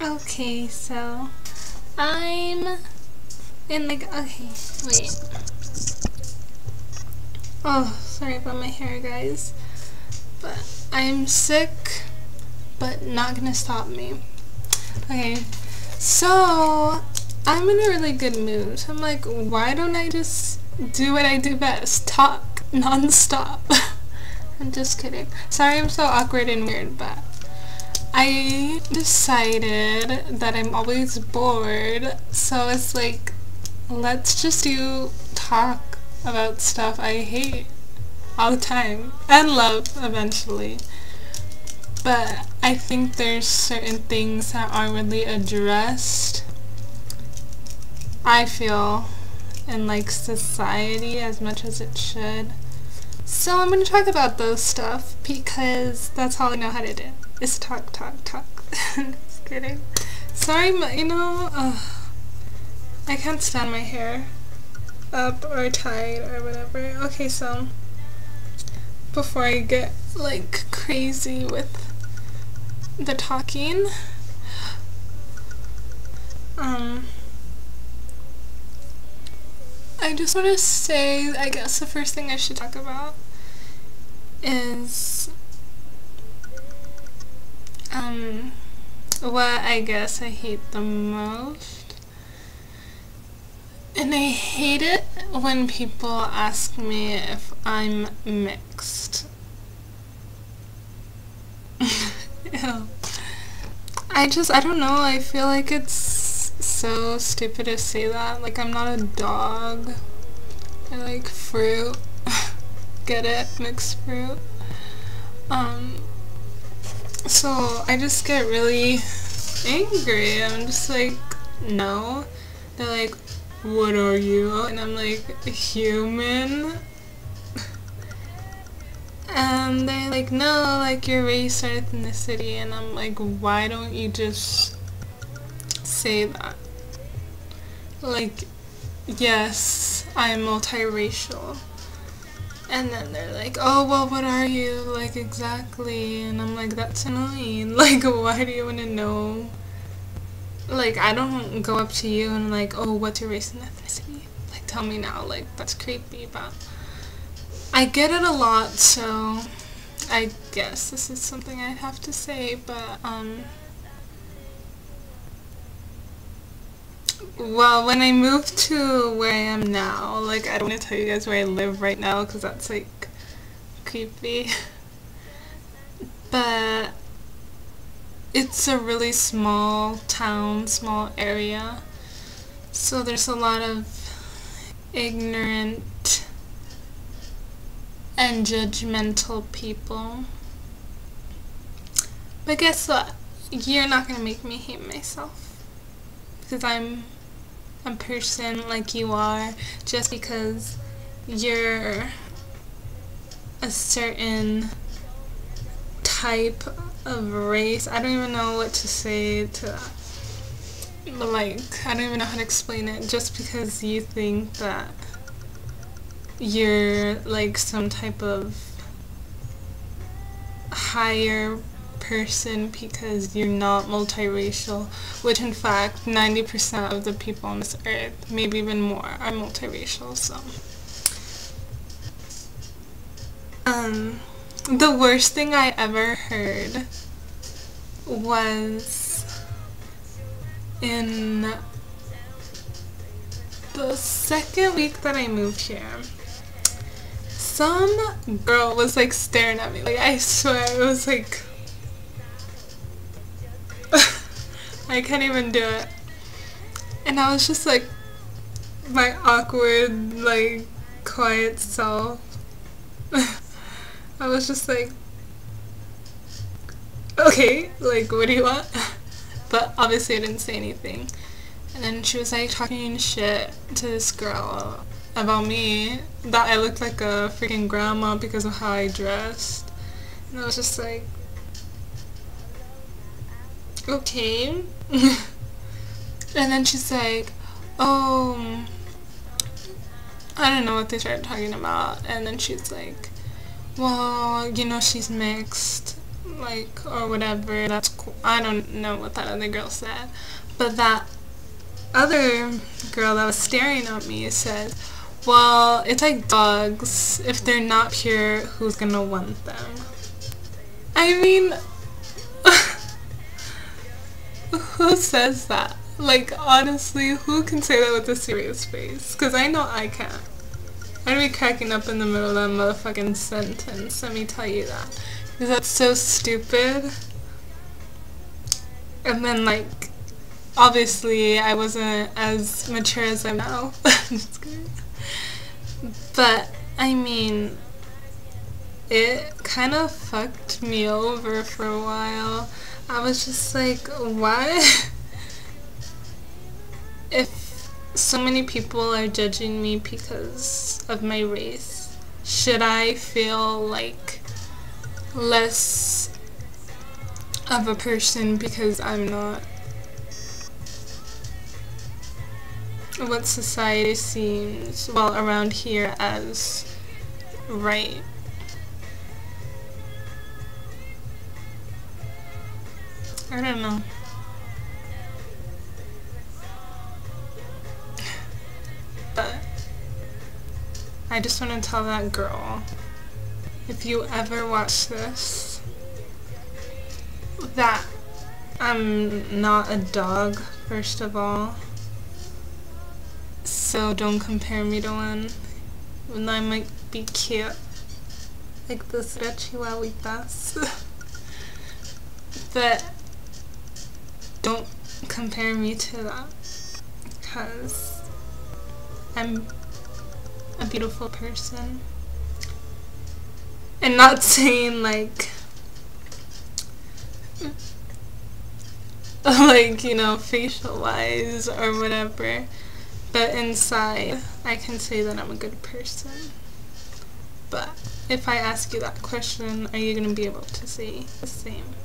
Okay, so I'm in like, okay, wait. Oh, sorry about my hair, guys. But I'm sick, but not gonna stop me. Okay, so I'm in a really good mood. So I'm like, why don't I just do what I do best? Talk non-stop. I'm just kidding. Sorry I'm so awkward and weird, but I decided that I'm always bored, so it's like, let's just talk about stuff I hate all the time, and love eventually. But I think there's certain things that aren't really addressed, I feel, in like society as much as it should. So I'm going to talk about those stuff because that's all I know how to do. Is talk. Just kidding. Sorry, I can't stand my hair up or tied or whatever. Okay, so before I get like crazy with the talking, I just want to say, I guess the first thing I should talk about is what I guess I hate the most. And I hate it when people ask me if I'm mixed. Ew. I don't know, I feel like it's so stupid to say that. Like, I'm not a dog. I like fruit. Get it? Mixed fruit. So I just get really angry. I'm just like, no. They're like, what are you? And I'm like, a human? And they're like, no, like your race or ethnicity. And I'm like, why don't you just say that? Like, yes, I'm multiracial. And then they're like, oh, well, what are you? Like, exactly. And I'm like, that's annoying. Like, why do you want to know? Like, I don't go up to you and like, oh, what's your race and ethnicity? Like, tell me now. Like, that's creepy, but I get it a lot, so I guess this is something I'd have to say, but, well, when I moved to where I am now, like, I don't want to tell you guys where I live right now, because that's, like, creepy, but it's a really small town, small area, so there's a lot of ignorant and judgmental people. But guess what? You're not gonna make me hate myself, because I'm a person like you are. Just because you're a certain type of race, I don't even know what to say to that. Like, I don't even know how to explain it. Just because you think that you're like some type of higher person because you're not multiracial, which in fact 90% of the people on this earth, maybe even more, are multiracial. So the worst thing I ever heard was in the second week that I moved here. Some girl was like staring at me, like, I swear it was like I can't even do it. And I was just like my awkward, like, quiet self. I was just like, okay, like, what do you want? But obviously I didn't say anything. And then she was like talking shit to this girl about me, that I looked like a freaking grandma because of how I dressed. And I was just like, okay. And then she's like, oh, I don't know what they started talking about. And then she's like, well, you know, she's mixed. like, or whatever, that's cool. I don't know what that other girl said, but that other girl that was staring at me said, well, it's like dogs. If they're not pure, who's gonna want them? I mean, who says that? Like, honestly, who can say that with a serious face? Because I know I can't. I'd be cracking up in the middle of that motherfucking sentence, let me tell you that. Because that's so stupid. And then, like, obviously, I wasn't as mature as I am now. Just kidding. But, I mean, it kind of fucked me over for a while. I was just like, what? If so many people are judging me because of my race, should I feel like less of a person because I'm not what society seems, well, around here as right? I don't know. But I just want to tell that girl, if you ever watch this, that I'm not a dog, first of all. So don't compare me to one. Even though I might be cute, like those chihuahuitas. But don't compare me to that, because I'm a beautiful person. And not saying like you know, facial wise or whatever, but inside I can say that I'm a good person. But if I ask you that question, are you gonna be able to say the same?